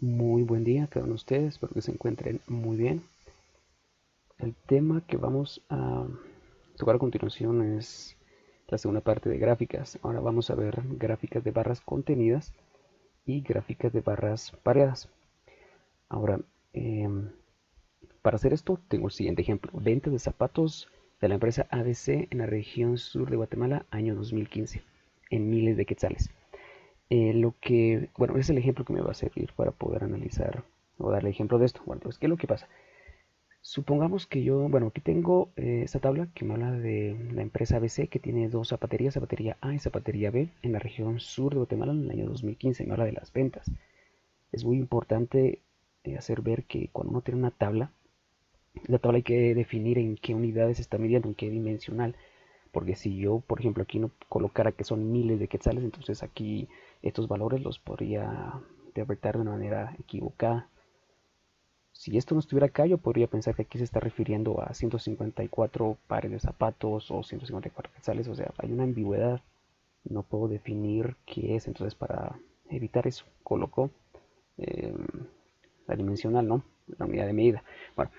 Muy buen día a cada uno de ustedes, espero que se encuentren muy bien. El tema que vamos a tocar a continuación es la segunda parte de gráficas. Ahora vamos a ver gráficas de barras contenidas y gráficas de barras pareadas. Ahora, para hacer esto tengo el siguiente ejemplo. Venta de zapatos de la empresa ABC en la región sur de Guatemala, año 2015, en miles de quetzales. Bueno, es el ejemplo que me va a servir para poder analizar o darle ejemplo de esto. Bueno, pues, ¿qué es lo que pasa? Supongamos que bueno, aquí tengo esta tabla que me habla de la empresa ABC que tiene dos zapaterías, zapatería A y zapatería B en la región sur de Guatemala en el año 2015. Me habla de las ventas. Es muy importante hacer ver que cuando uno tiene una tabla, la tabla hay que definir en qué unidades se está midiendo, en qué dimensional. Porque si yo, por ejemplo, aquí no colocara que son miles de quetzales, entonces aquí estos valores los podría interpretar de una manera equivocada. Si esto no estuviera acá, yo podría pensar que aquí se está refiriendo a 154 pares de zapatos o 154 quetzales, o sea, hay una ambigüedad, no puedo definir qué es, entonces para evitar eso, coloco eh, la dimensional, ¿no? La unidad de medida. Bueno,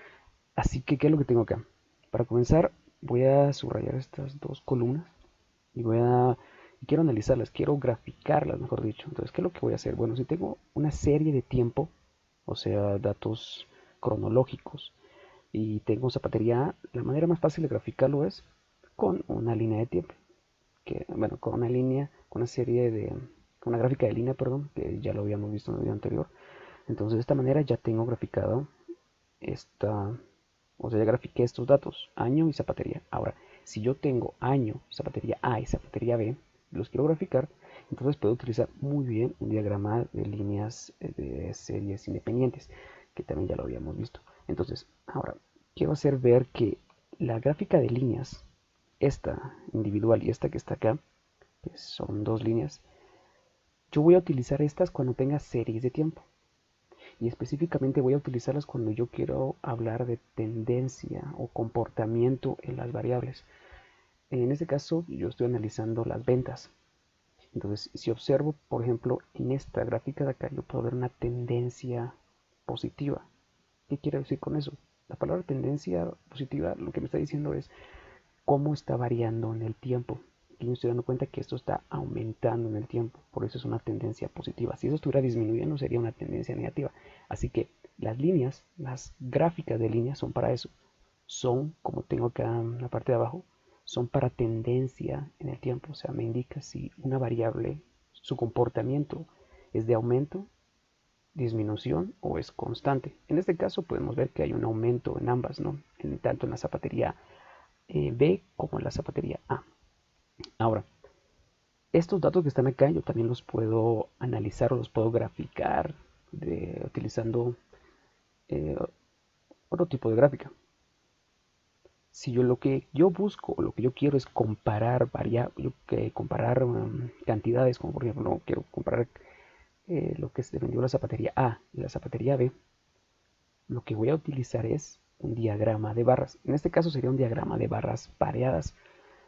así que, ¿qué es lo que tengo acá? Para comenzar, voy a subrayar estas dos columnas y quiero analizarlas, quiero graficarlas, mejor dicho. Entonces, ¿qué es lo que voy a hacer? Bueno, si tengo una serie de tiempo, o sea, datos cronológicos, y tengo zapatería A, la manera más fácil de graficarlo es con una línea de tiempo, bueno, con una línea, con una gráfica de línea, perdón, que ya lo habíamos visto en el video anterior. Entonces, de esta manera ya tengo graficado esta, o sea, ya grafiqué estos datos, año y zapatería. Ahora, si yo tengo año, zapatería A y zapatería B, los quiero graficar, entonces puedo utilizar muy bien un diagrama de líneas de series independientes, que también ya lo habíamos visto. Entonces, ahora, quiero hacer ver que la gráfica de líneas, esta individual y esta que está acá, que son dos líneas, yo voy a utilizar estas cuando tenga series de tiempo y específicamente voy a utilizarlas cuando yo quiero hablar de tendencia o comportamiento en las variables. En este caso yo estoy analizando las ventas. Entonces, si observo, por ejemplo, en esta gráfica de acá, yo puedo ver una tendencia positiva. ¿Qué quiere decir con eso? La palabra tendencia positiva lo que me está diciendo es cómo está variando en el tiempo. Aquí me estoy dando cuenta que esto está aumentando en el tiempo, por eso es una tendencia positiva. Si eso estuviera disminuyendo sería una tendencia negativa. Así que las líneas, las gráficas de líneas son para eso. Son, como tengo acá en la parte de abajo, son para tendencia en el tiempo. O sea, me indica si una variable, su comportamiento es de aumento, disminución o es constante. En este caso podemos ver que hay un aumento en ambas, ¿no? Tanto en la zapatería B como en la zapatería A. Ahora, estos datos que están acá yo también los puedo analizar o los puedo graficar utilizando eh, otro tipo de gráfica. Si yo lo que yo busco o lo que yo quiero es comparar cantidades, como por ejemplo quiero comparar lo que se vendió la zapatería A y la zapatería B, lo que voy a utilizar es un diagrama de barras. En este caso sería un diagrama de barras pareadas.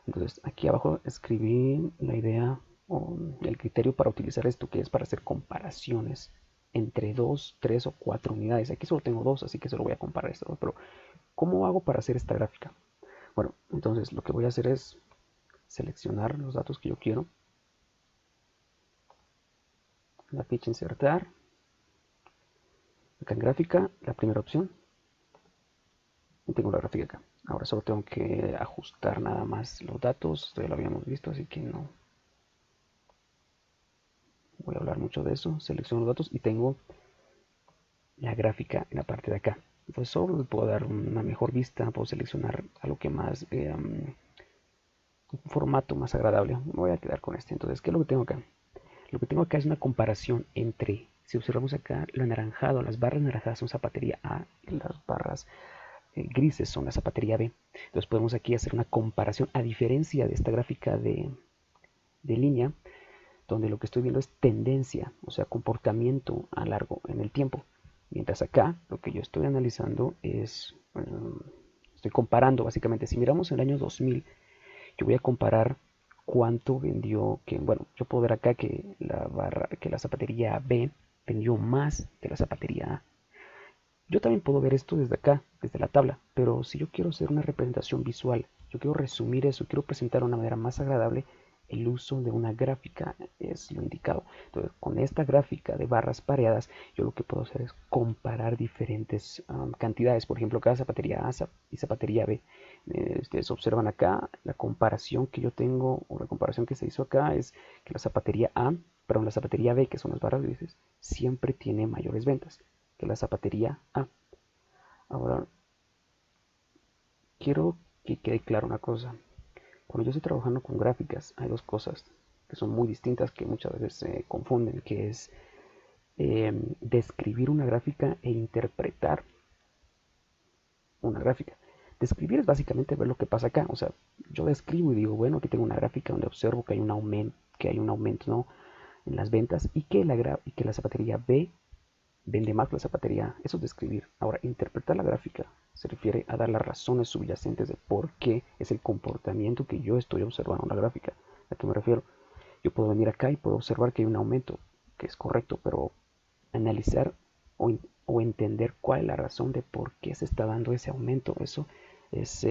Entonces aquí abajo escribí la idea o el criterio para utilizar esto, que es para hacer comparaciones entre 2, 3 o 4 unidades. Aquí solo tengo 2, así que solo voy a comparar esto. Pero, ¿cómo hago para hacer esta gráfica? Bueno, entonces lo que voy a hacer es seleccionar los datos que yo quiero. La ficha insertar. Acá en gráfica, la primera opción. Y tengo la gráfica acá. Ahora solo tengo que ajustar nada más los datos. Esto ya lo habíamos visto, así que no voy a hablar mucho de eso. Selecciono los datos y tengo la gráfica en la parte de acá. Entonces solo le puedo dar una mejor vista, puedo seleccionar algo que más, un formato más agradable. Me voy a quedar con este. Entonces, ¿qué es lo que tengo acá? Lo que tengo acá es una comparación entre, si observamos acá, lo anaranjado, las barras naranjadas son zapatería A y las barras grises son la zapatería B. Entonces podemos aquí hacer una comparación, a diferencia de esta gráfica de línea, donde lo que estoy viendo es tendencia, o sea, comportamiento a largo en el tiempo. Mientras acá lo que yo estoy analizando es, estoy comparando básicamente, si miramos el año 2000, yo voy a comparar cuánto vendió, bueno, yo puedo ver acá que la zapatería B vendió más que la zapatería A. Yo también puedo ver esto desde acá, desde la tabla, pero si yo quiero hacer una representación visual, yo quiero resumir eso, quiero presentar de una manera más agradable, el uso de una gráfica es lo indicado. Entonces, con esta gráfica de barras pareadas, yo lo que puedo hacer es comparar diferentes cantidades. Por ejemplo, cada zapatería A y zapatería B. Ustedes observan acá la comparación que yo tengo, o la comparación que se hizo acá es que la zapatería A, perdón, la zapatería B, que son las barras grises, siempre tiene mayores ventas que la zapatería A. Ahora, quiero que quede claro una cosa. Cuando yo estoy trabajando con gráficas, hay dos cosas que son muy distintas que muchas veces se confunden, que es describir una gráfica e interpretar una gráfica. Describir es básicamente ver lo que pasa acá. O sea, yo describo y digo, bueno, aquí tengo una gráfica donde observo que hay un aumento, ¿no?, en las ventas y que la zapatería B vende más que la zapatería A. Eso es describir. Ahora, interpretar la gráfica se refiere a dar las razones subyacentes de por qué es el comportamiento que yo estoy observando en la gráfica. ¿A qué me refiero? Yo puedo venir acá y puedo observar que hay un aumento, que es correcto, pero analizar o entender cuál es la razón de por qué se está dando ese aumento, eso es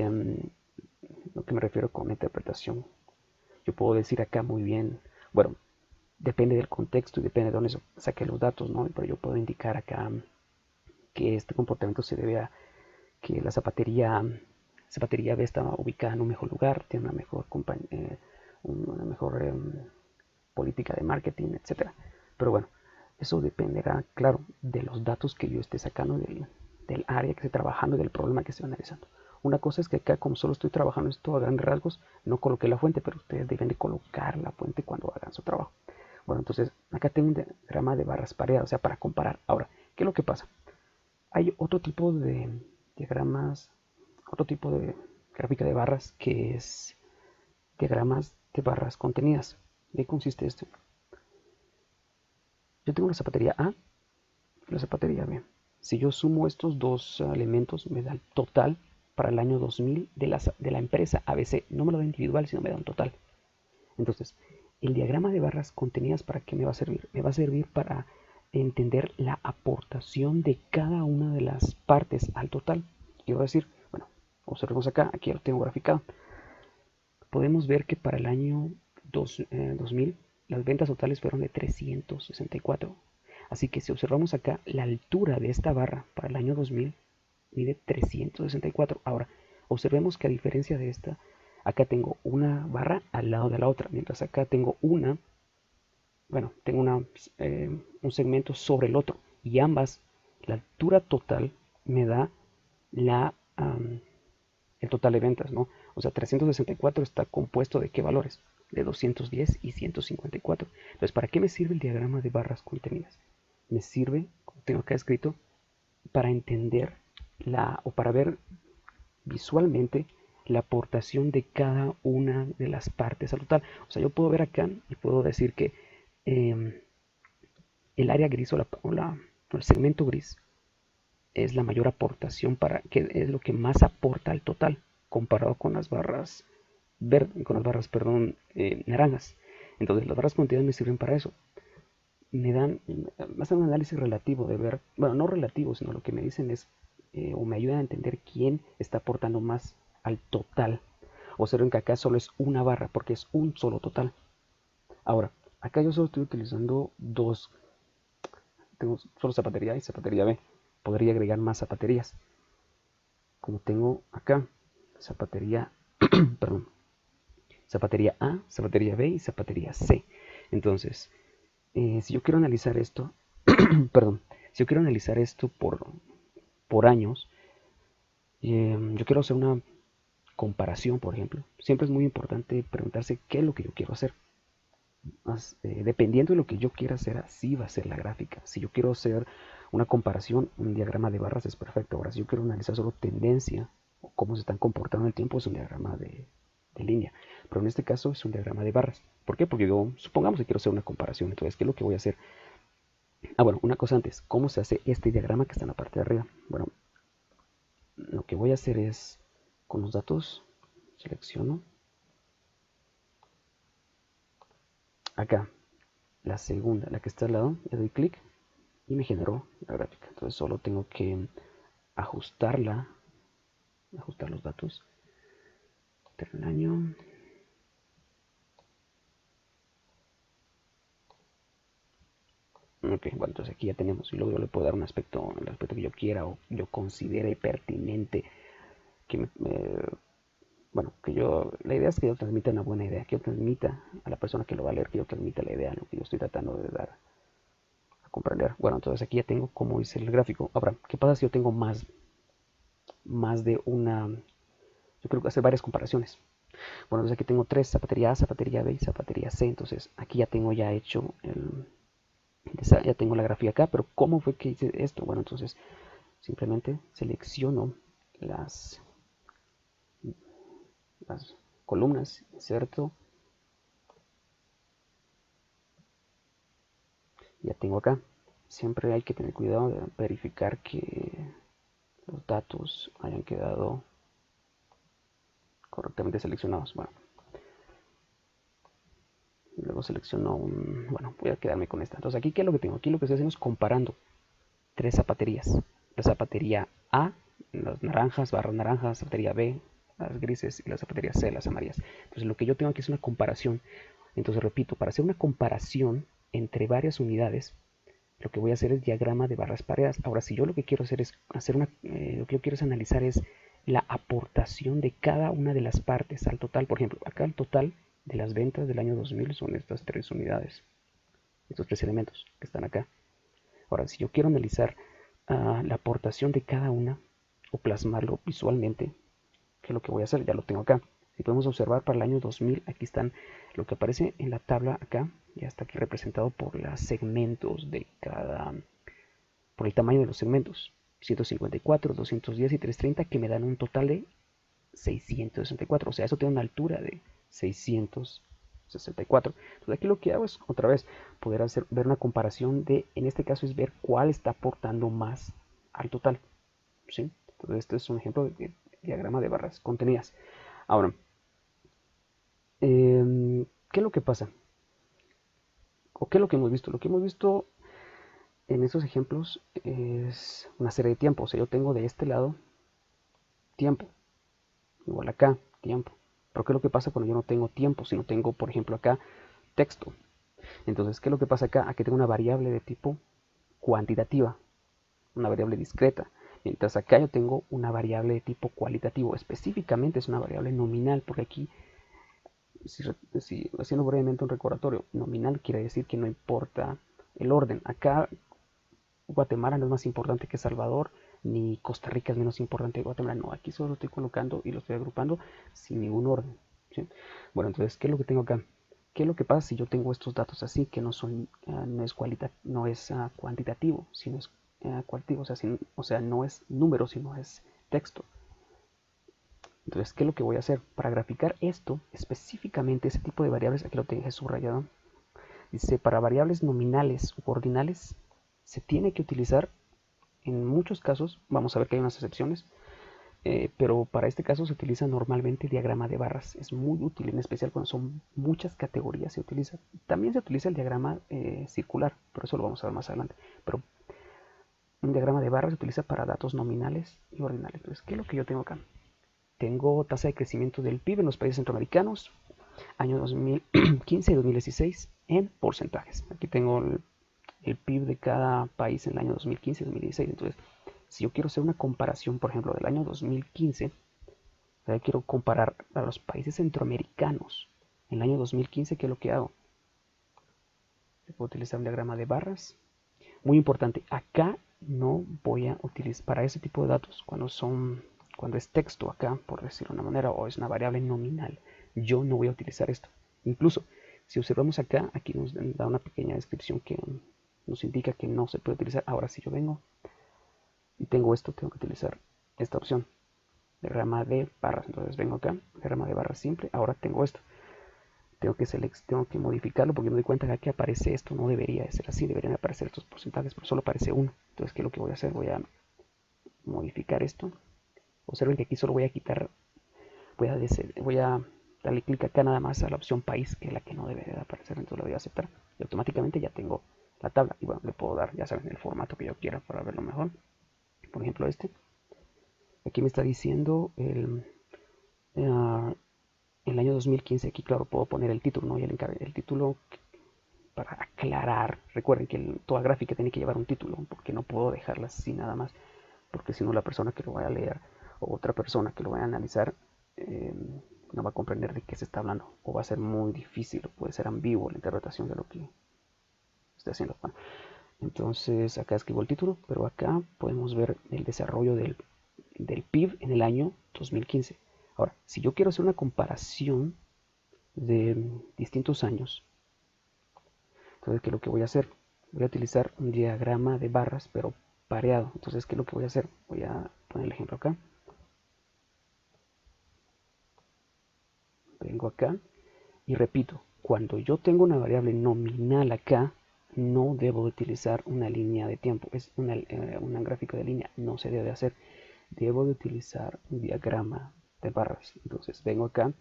lo que me refiero con interpretación. Yo puedo decir acá muy bien, bueno, depende del contexto y depende de dónde saque los datos, ¿no? Pero yo puedo indicar acá que este comportamiento se debe a que la zapatería B está ubicada en un mejor lugar, tiene una mejor política de marketing, etcétera. Pero bueno, eso dependerá, claro, de los datos que yo esté sacando del área que esté trabajando y del problema que esté analizando. Una cosa es que acá, como solo estoy trabajando esto a grandes rasgos, no coloqué la fuente, pero ustedes deben de colocar la fuente cuando hagan su trabajo. Bueno, entonces acá tengo un diagrama de barras pareadas, o sea, para comparar. Ahora, ¿qué es lo que pasa? Hay otro tipo de diagramas, otro tipo de gráfica de barras que es diagramas de barras contenidas. ¿De qué consiste esto? Yo tengo la zapatería A y la zapatería B. Si yo sumo estos dos elementos, me da el total para el año 2000 de la empresa ABC. No me lo da individual, sino me da un total. Entonces, el diagrama de barras contenidas, ¿para qué me va a servir? Me va a servir para entender la aportación de cada una de las partes al total. Quiero decir, bueno, observemos acá, aquí ya lo tengo graficado. Podemos ver que para el año 2000 las ventas totales fueron de 364. Así que si observamos acá, la altura de esta barra para el año 2000 mide 364. Ahora, observemos que a diferencia de esta, acá tengo una barra al lado de la otra, mientras acá tengo un segmento sobre el otro. Y ambas, la altura total me da el total de ventas, ¿no? O sea, 364 está compuesto de qué valores? De 210 y 154. Entonces, ¿para qué me sirve el diagrama de barras contenidas? Me sirve, como tengo acá escrito, para entender o para ver visualmente la aportación de cada una de las partes al total. O sea, yo puedo ver acá y puedo decir que el área gris o el segmento gris es la mayor aportación que es lo que más aporta al total comparado con las barras naranjas. Entonces las barras contenidas me sirven para eso. Me dan más un análisis relativo de ver, bueno, no relativo, sino lo que me dicen es, o me ayudan a entender quién está aportando más al total. Observen que acá solo es una barra, porque es un solo total. Ahora, acá yo solo estoy utilizando tengo solo zapatería A y zapatería B. Podría agregar más zapaterías. Como tengo acá, zapatería, perdón, zapatería A, zapatería B y zapatería C. Entonces, si yo quiero analizar esto, perdón, si yo quiero analizar esto por años, yo quiero hacer una comparación, por ejemplo. Siempre es muy importante preguntarse qué es lo que yo quiero hacer. Dependiendo de lo que yo quiera hacer, así va a ser la gráfica. Si yo quiero hacer una comparación, un diagrama de barras es perfecto. Ahora, si yo quiero analizar solo tendencia o cómo se están comportando en el tiempo, es un diagrama de línea. Pero en este caso es un diagrama de barras. ¿Por qué? Porque yo, supongamos que quiero hacer una comparación. Entonces, ¿qué es lo que voy a hacer? Bueno, una cosa antes. ¿Cómo se hace este diagrama que está en la parte de arriba? Bueno, lo que voy a hacer es, con los datos, selecciono acá la segunda, la que está al lado, le doy clic y me generó la gráfica. Entonces solo tengo que ajustarla, ajustar los datos del año. Ok, bueno, entonces aquí ya tenemos, y luego yo le puedo dar un aspecto, el aspecto que yo quiera o yo considere pertinente, que bueno, que yo, la idea es que yo transmita una buena idea, que yo transmita a la persona que lo va a leer, que yo transmita la idea, lo que yo estoy tratando de dar a comprender. Bueno, entonces aquí ya tengo cómo hice el gráfico. Ahora, ¿qué pasa si yo tengo más de una, yo creo que hacer varias comparaciones? Bueno, entonces aquí tengo tres, zapatería A, zapatería B y zapatería C, entonces aquí ya tengo ya hecho ya tengo la gráfica acá, pero ¿cómo fue que hice esto? Bueno, entonces simplemente selecciono las, las columnas, inserto, ya tengo acá. Siempre hay que tener cuidado de verificar que los datos hayan quedado correctamente seleccionados. Bueno, luego selecciono bueno, voy a quedarme con esta. Entonces aquí, ¿qué es lo que tengo? Aquí lo que estoy haciendo es comparando tres zapaterías. La zapatería A, las naranjas, barras naranjas, zapatería B, las grises, y la zapatería C, las amarillas. Entonces lo que yo tengo aquí es una comparación. Entonces repito, para hacer una comparación entre varias unidades, lo que voy a hacer es diagrama de barras pareadas. Ahora, si yo lo que quiero hacer es lo que yo quiero es analizar es la aportación de cada una de las partes al total. Por ejemplo, acá el total de las ventas del año 2000 son estas tres unidades, estos tres elementos que están acá. Ahora, si yo quiero analizar la aportación de cada una o plasmarlo visualmente, ¿qué es lo que voy a hacer? Ya lo tengo acá. Si podemos observar para el año 2000, aquí están lo que aparece en la tabla acá, ya está aquí representado por los segmentos de por el tamaño de los segmentos. 154, 210 y 330 que me dan un total de 664. O sea, eso tiene una altura de 664. Entonces aquí lo que hago es, otra vez, poder ver una comparación de, en este caso es ver cuál está aportando más al total. ¿Sí? Entonces este es un ejemplo de diagrama de barras contenidas. Ahora, ¿qué es lo que pasa? ¿O qué es lo que hemos visto? Lo que hemos visto en estos ejemplos es una serie de tiempos. O sea, yo tengo de este lado tiempo, igual acá tiempo. Pero ¿qué es lo que pasa cuando yo no tengo tiempo? Si no tengo, por ejemplo, acá texto. Entonces, ¿qué es lo que pasa acá? Aquí tengo una variable de tipo cuantitativa, una variable discreta. Mientras acá yo tengo una variable de tipo cualitativo. Específicamente es una variable nominal, porque aquí, haciendo brevemente un recordatorio, nominal quiere decir que no importa el orden. Acá Guatemala no es más importante que Salvador, ni Costa Rica es menos importante que Guatemala. No, aquí solo lo estoy colocando y lo estoy agrupando sin ningún orden. ¿Sí? Bueno, entonces, ¿qué es lo que tengo acá? ¿Qué es lo que pasa si yo tengo estos datos así, que no es cuantitativo, sino es cualitativo? O sea, no es número, sino es texto. Entonces, ¿qué es lo que voy a hacer? Para graficar esto, específicamente ese tipo de variables, aquí lo tengo subrayado, dice, para variables nominales u ordinales, se tiene que utilizar, en muchos casos, vamos a ver que hay unas excepciones, pero para este caso se utiliza normalmente diagrama de barras. Es muy útil, en especial cuando son muchas categorías se utiliza. También se utiliza el diagrama circular, pero eso lo vamos a ver más adelante. Pero un diagrama de barras se utiliza para datos nominales y ordinales. Entonces, ¿qué es lo que yo tengo acá? Tengo tasa de crecimiento del PIB en los países centroamericanos, año 2015 y 2016 en porcentajes. Aquí tengo el PIB de cada país en el año 2015 y 2016. Entonces, si yo quiero hacer una comparación, por ejemplo, del año 2015, quiero comparar a los países centroamericanos en el año 2015, ¿qué es lo que hago? Yo puedo utilizar un diagrama de barras. Muy importante, acá no voy a utilizar, para ese tipo de datos, cuando es texto acá, por decirlo de una manera, o es una variable nominal, yo no voy a utilizar esto. Incluso, si observamos acá, aquí nos da una pequeña descripción que nos indica que no se puede utilizar. Ahora, si yo vengo y tengo esto, tengo que utilizar esta opción, diagrama de barras. Entonces vengo acá, diagrama de barras simple. Ahora tengo esto. Tengo que modificarlo porque me doy cuenta que aquí aparece esto. No debería de ser así, deberían aparecer estos porcentajes, pero solo aparece uno. Entonces, ¿qué es lo que voy a hacer? Voy a modificar esto. Observen que aquí solo voy a quitar, voy a darle clic acá nada más a la opción país, que es la que no debe de aparecer. Entonces lo voy a aceptar y automáticamente ya tengo la tabla. Y bueno, le puedo dar, ya saben, el formato que yo quiera para verlo mejor. Por ejemplo, aquí me está diciendo el año 2015. Aquí, claro, puedo poner el título, ¿no? Y el título, para aclarar, recuerden que toda gráfica tiene que llevar un título, porque no puedo dejarla así nada más, porque si no la persona que lo vaya a leer o otra persona que lo vaya a analizar no va a comprender de qué se está hablando, o va a ser muy difícil, o puede ser ambiguo la interpretación de lo que está haciendo. Bueno, entonces acá escribo el título, pero acá podemos ver el desarrollo del PIB en el año 2015. Ahora, si yo quiero hacer una comparación de distintos años, entonces, ¿qué es lo que voy a hacer? Voy a utilizar un diagrama de barras, pero pareado. Entonces, ¿qué es lo que voy a hacer? Voy a poner el ejemplo acá. Vengo acá y repito, cuando yo tengo una variable nominal acá, no debo utilizar una línea de tiempo. Es una gráfica de línea, no se debe hacer. Debo de utilizar un diagrama de barras. Entonces, vengo acá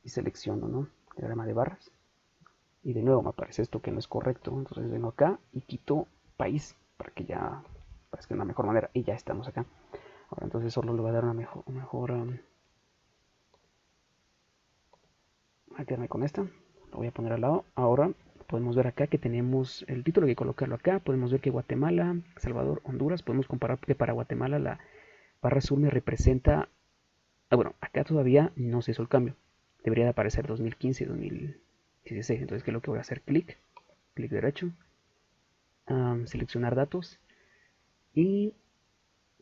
y selecciono, ¿no? Diagrama de barras. Y de nuevo me aparece esto que no es correcto. Entonces vengo acá y quito país para que ya parezca de una mejor manera. Y ya estamos acá. Ahora entonces solo le voy a dar una mejor voy a quedarme con esta. Lo voy a poner al lado. Ahora podemos ver acá que tenemos el título, hay que colocarlo acá. Podemos ver que Guatemala, Salvador, Honduras. Podemos comparar que para Guatemala la barra azul me representa... bueno, acá todavía no se hizo el cambio. Debería de aparecer 2015 y 2016. Entonces, ¿qué es lo que voy a hacer? Clic derecho, seleccionar datos. Y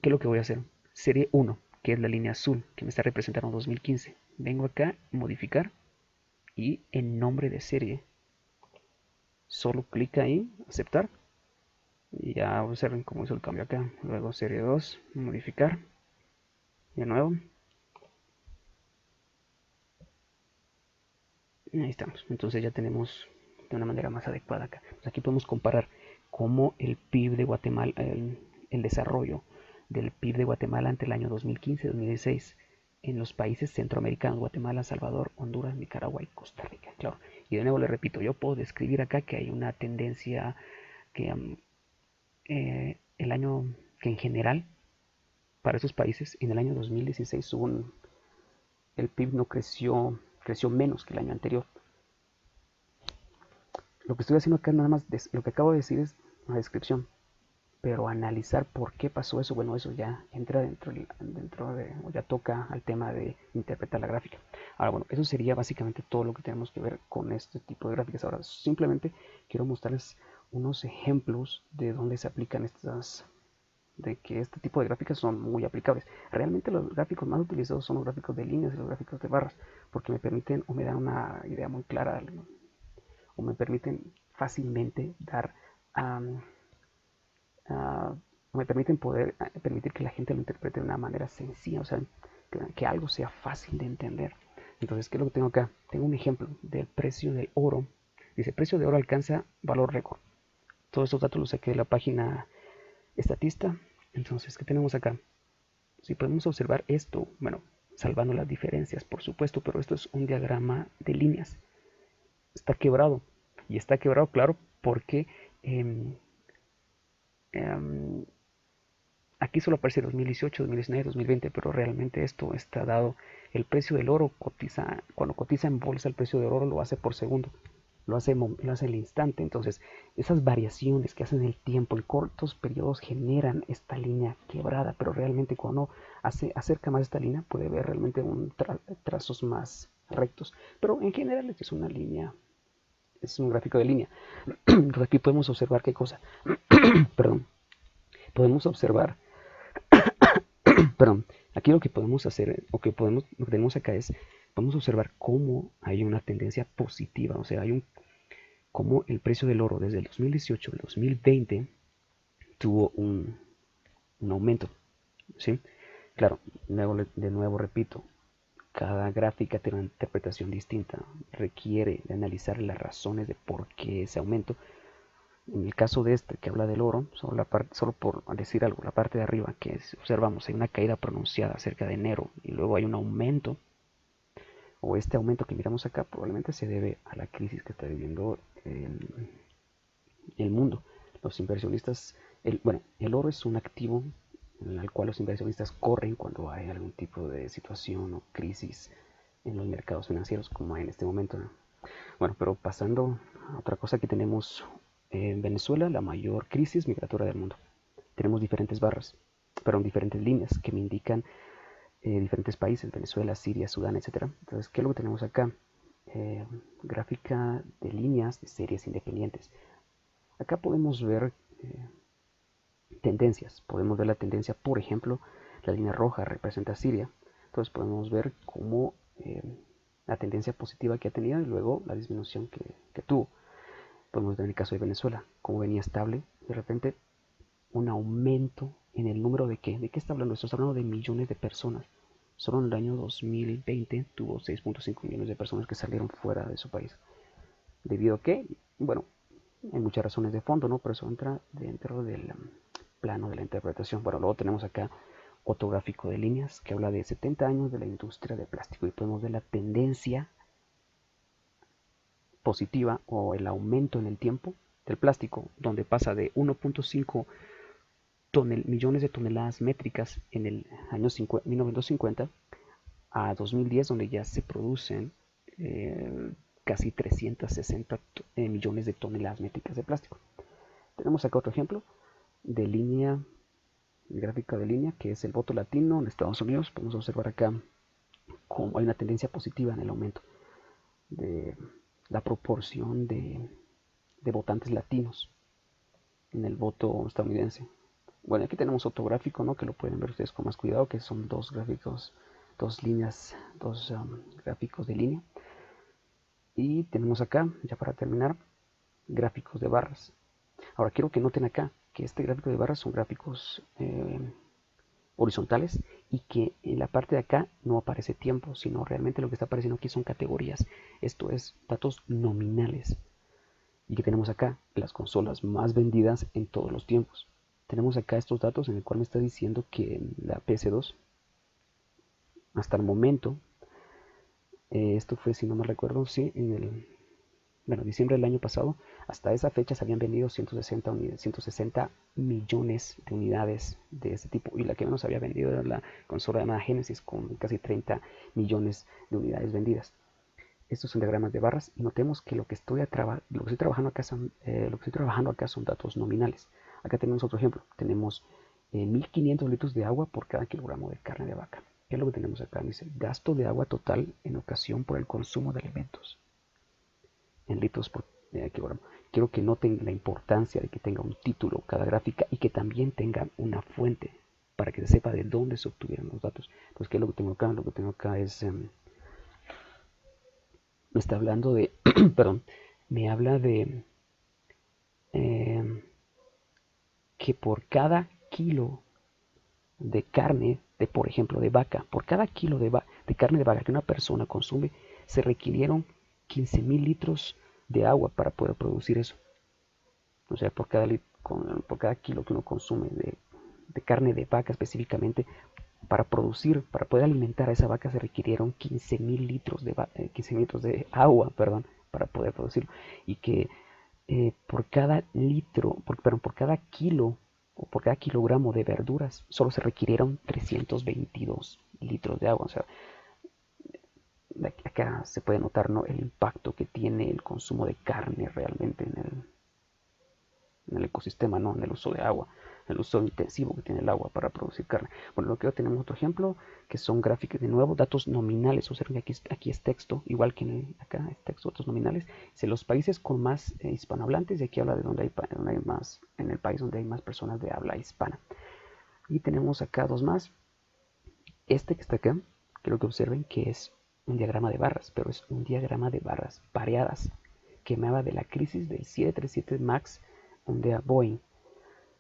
¿qué es lo que voy a hacer? Serie 1, que es la línea azul, que me está representando 2015. Vengo acá, modificar, y en nombre de serie, solo clic ahí, aceptar, y ya observen cómo hizo el cambio acá. Luego serie 2, modificar, de nuevo. Y ahí estamos. Entonces ya tenemos de una manera más adecuada acá. Pues aquí podemos comparar cómo el PIB de Guatemala, el desarrollo del PIB de Guatemala entre el año 2015-2016 en los países centroamericanos: Guatemala, Salvador, Honduras, Nicaragua y Costa Rica. Claro. Y de nuevo le repito, yo puedo describir acá que hay una tendencia que el año que en general para esos países en el año 2016 el PIB no creció menos que el año anterior. Lo que estoy haciendo acá nada más, lo que acabo de decir es una descripción, pero analizar por qué pasó eso, bueno, eso ya entra dentro de, o ya toca al tema de interpretar la gráfica. Ahora, bueno, eso sería básicamente todo lo que tenemos que ver con este tipo de gráficas. Ahora, simplemente quiero mostrarles unos ejemplos de dónde se aplican de que este tipo de gráficas son muy aplicables. Realmente los gráficos más utilizados son los gráficos de líneas y los gráficos de barras, porque me permiten o me dan una idea muy clara, o me permiten fácilmente dar uh, me permiten permitir que la gente lo interprete de una manera sencilla, o sea, que algo sea fácil de entender. Entonces, ¿qué es lo que tengo acá? Tengo un ejemplo del precio del oro. Dice, precio de oro alcanza valor récord. Todos estos datos los saqué de la página Estatista. Entonces, ¿qué tenemos acá? Si podemos observar esto, bueno, salvando las diferencias, por supuesto, pero esto es un diagrama de líneas. Está quebrado. Y está quebrado, claro, porque aquí solo aparece 2018, 2019, 2020, pero realmente esto está dado. El precio del oro cuando cotiza en bolsa, el precio del oro lo hace por segundo, lo hace al instante. Entonces, esas variaciones que hacen el tiempo en cortos periodos generan esta línea quebrada, pero realmente cuando acerca más esta línea puede ver realmente trazos más rectos. Pero en general esto es una línea, es un gráfico de línea. Entonces aquí podemos observar qué cosa. Perdón. Podemos observar perdón, aquí lo que podemos hacer, o lo que tenemos acá es, podemos observar cómo hay una tendencia positiva, o sea, cómo el precio del oro desde el 2018 al 2020 tuvo un aumento, ¿sí? Claro, de nuevo repito, cada gráfica tiene una interpretación distinta, requiere de analizar las razones de por qué ese aumento. En el caso de este que habla del oro, solo por decir algo, la parte de arriba que observamos, hay una caída pronunciada cerca de enero y luego hay un aumento, o este aumento que miramos acá probablemente se debe a la crisis que está viviendo el mundo. Los inversionistas, el oro es un activo en el cual los inversionistas corren cuando hay algún tipo de situación o crisis en los mercados financieros, como hay en este momento, ¿no? Bueno, pero pasando a otra cosa que tenemos en Venezuela, la mayor crisis migratoria del mundo. Tenemos diferentes barras, pero en diferentes líneas que me indican diferentes países, Venezuela, Siria, Sudán, etcétera. Entonces, ¿qué es lo que tenemos acá? Gráfica de líneas de series independientes. Acá podemos ver tendencias. Podemos ver la tendencia, por ejemplo, la línea roja representa Siria. Entonces podemos ver cómo la tendencia positiva que ha tenido y luego la disminución que tuvo. Podemos ver en el caso de Venezuela, cómo venía estable, de repente un aumento en el número de qué. ¿De qué está hablando esto? Está hablando de millones de personas. Solo en el año 2020 tuvo 6.5 millones de personas que salieron fuera de su país. ¿Debido a qué? Bueno, hay muchas razones de fondo, ¿no? Pero eso entra dentro del plano de la interpretación. Bueno, luego tenemos acá otro gráfico de líneas que habla de 70 años de la industria del plástico y podemos ver la tendencia positiva o el aumento en el tiempo del plástico, donde pasa de 1.5 millones de toneladas métricas en el año 1950 a 2010, donde ya se producen casi 360 millones de toneladas métricas de plástico. Tenemos acá otro ejemplo de línea, gráfica de línea, que es el voto latino en Estados Unidos. Podemos observar acá cómo hay una tendencia positiva en el aumento de la proporción de votantes latinos en el voto estadounidense. Bueno, aquí tenemos otro gráfico, ¿no? Que lo pueden ver ustedes con más cuidado, que son dos gráficos, dos líneas, dos gráficos de línea. Y tenemos acá, ya para terminar, gráficos de barras. Ahora quiero que noten acá que este gráfico de barras son gráficos horizontales y que en la parte de acá no aparece tiempo, sino realmente lo que está apareciendo aquí son categorías. Esto es datos nominales. Y que tenemos acá las consolas más vendidas en todos los tiempos. Tenemos acá estos datos en el cual me está diciendo que la PS2 hasta el momento, esto fue, si no me recuerdo, sí, diciembre del año pasado, hasta esa fecha se habían vendido 160 millones de unidades de este tipo, y la que menos había vendido era la consola llamada Genesis, con casi 30 millones de unidades vendidas. Estos son diagramas de barras y notemos que lo que estoy trabajando acá son datos nominales. Acá tenemos otro ejemplo. Tenemos 1500 litros de agua por cada kilogramo de carne de vaca. ¿Qué es lo que tenemos acá? Dice gasto de agua total en ocasión por el consumo de alimentos en litros por kilogramo. Quiero que noten la importancia de que tenga un título cada gráfica y que también tenga una fuente para que se sepa de dónde se obtuvieron los datos. Entonces, ¿qué es lo que tengo acá? Lo que tengo acá es me está hablando de, perdón, me habla de que por cada kilo de carne, por ejemplo, de vaca, por cada kilo de carne de vaca que una persona consume, se requirieron 15.000 litros de agua para poder producir eso. O sea, por cada kilo que uno consume de carne de vaca específicamente, para poder alimentar a esa vaca se requirieron 15.000 litros de agua, perdón, para poder producirlo. Y que por cada por cada kilo o por cada kilogramo de verduras solo se requirieron 322 litros de agua. O sea, acá se puede notar, ¿no?, el impacto que tiene el consumo de carne realmente en el ecosistema, ¿no?, en el uso de agua, el uso intensivo que tiene el agua para producir carne. Bueno, lo que tenemos otro ejemplo, que son gráficos de nuevo, datos nominales. Observen que aquí es texto, igual que acá es texto, datos nominales. Dice los países con más hispanohablantes, y aquí habla de donde hay más, en el país donde hay más personas de habla hispana. Y tenemos acá dos más. Este que está acá, quiero que observen que es un diagrama de barras, pero es un diagrama de barras pareadas, que me habla de la crisis del 737 MAX de Boeing.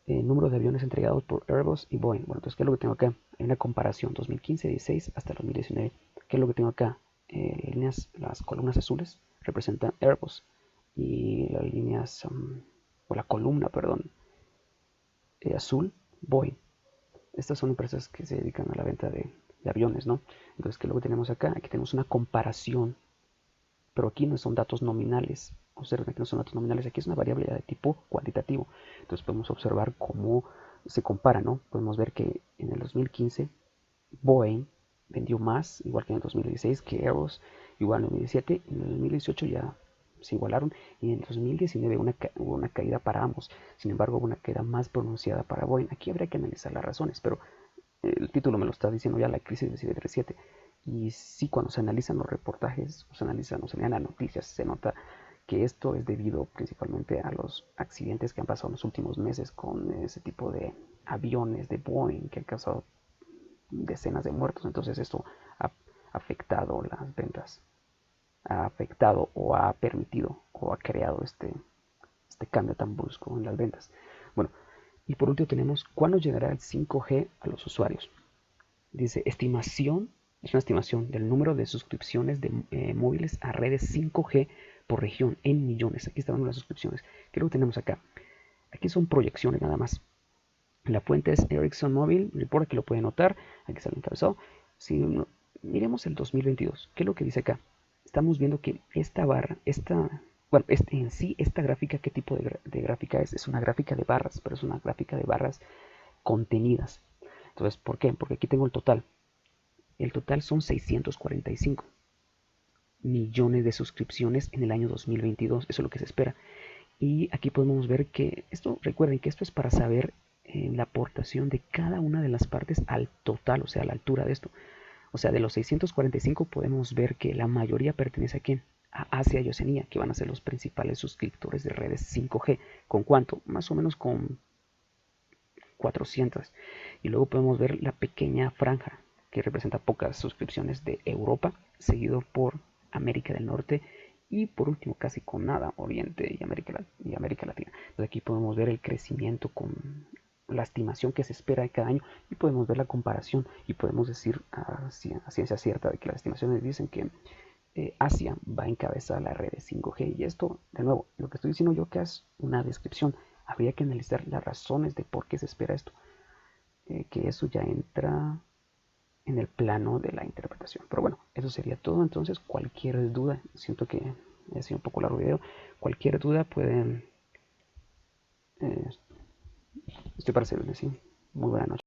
Número de aviones entregados por Airbus y Boeing. Bueno, entonces, ¿qué es lo que tengo acá? Hay una comparación 2015-16 hasta 2019. ¿Qué es lo que tengo acá? Las columnas azules representan Airbus y las líneas, o la columna, perdón, azul, Boeing. Estas son empresas que se dedican a la venta de aviones, ¿no? Entonces, ¿qué es lo que tenemos acá? Aquí tenemos una comparación, pero aquí no son datos nominales observen que no son datos nominales, aquí es una variable ya de tipo cuantitativo. Entonces podemos observar cómo se compara, ¿no? Podemos ver que en el 2015 Boeing vendió más, igual que en el 2016, que Airbus, igual en el 2017, en el 2018 ya se igualaron, y en el 2019 hubo una caída para ambos. Sin embargo, hubo una caída más pronunciada para Boeing. Aquí habría que analizar las razones, pero el título me lo está diciendo ya, la crisis del 737. Y sí, cuando se analizan los reportajes, o se analizan, o se lean las noticias, se nota que esto es debido principalmente a los accidentes que han pasado en los últimos meses con ese tipo de aviones de Boeing que han causado decenas de muertos. Entonces esto ha afectado las ventas, ha afectado o ha permitido o ha creado este cambio tan brusco en las ventas. Bueno, y por último tenemos cuándo llegará el 5G a los usuarios. Dice estimación, es una estimación del número de suscripciones de móviles a redes 5G por región en millones. Aquí están las suscripciones. ¿Qué es lo que tenemos acá? Aquí son proyecciones nada más. La fuente es Ericsson Mobile Report, aquí lo pueden notar, aquí está el encabezado. Si miremos el 2022, ¿qué es lo que dice acá? Estamos viendo que esta barra, bueno, en sí, esta gráfica, ¿qué tipo de gráfica es? Es una gráfica de barras, pero es una gráfica de barras contenidas. Entonces, ¿por qué? Porque aquí tengo el total. El total son 645 millones de suscripciones en el año 2022, eso es lo que se espera. Y aquí podemos ver que esto, recuerden que esto es para saber la aportación de cada una de las partes al total, o sea, a la altura de esto. O sea, de los 645 podemos ver que la mayoría pertenece a quién? A Asia y Oceanía, que van a ser los principales suscriptores de redes 5G. ¿Con cuánto? Más o menos con 400. Y luego podemos ver la pequeña franja que representa pocas suscripciones de Europa, seguido por América del Norte y por último casi con nada Oriente y América Latina. Entonces aquí podemos ver el crecimiento con la estimación que se espera de cada año y podemos ver la comparación y podemos decir a ciencia cierta de que las estimaciones dicen que Asia va a encabezar la red de 5G. Y esto, de nuevo, lo que estoy diciendo yo que es una descripción. Habría que analizar las razones de por qué se espera esto. Que eso ya entra en el plano de la interpretación. Pero bueno, eso sería todo. Entonces, cualquier duda, siento que ha sido un poco largo el video. Cualquier duda pueden... estoy para servirles, ¿sí? Muy buena noche.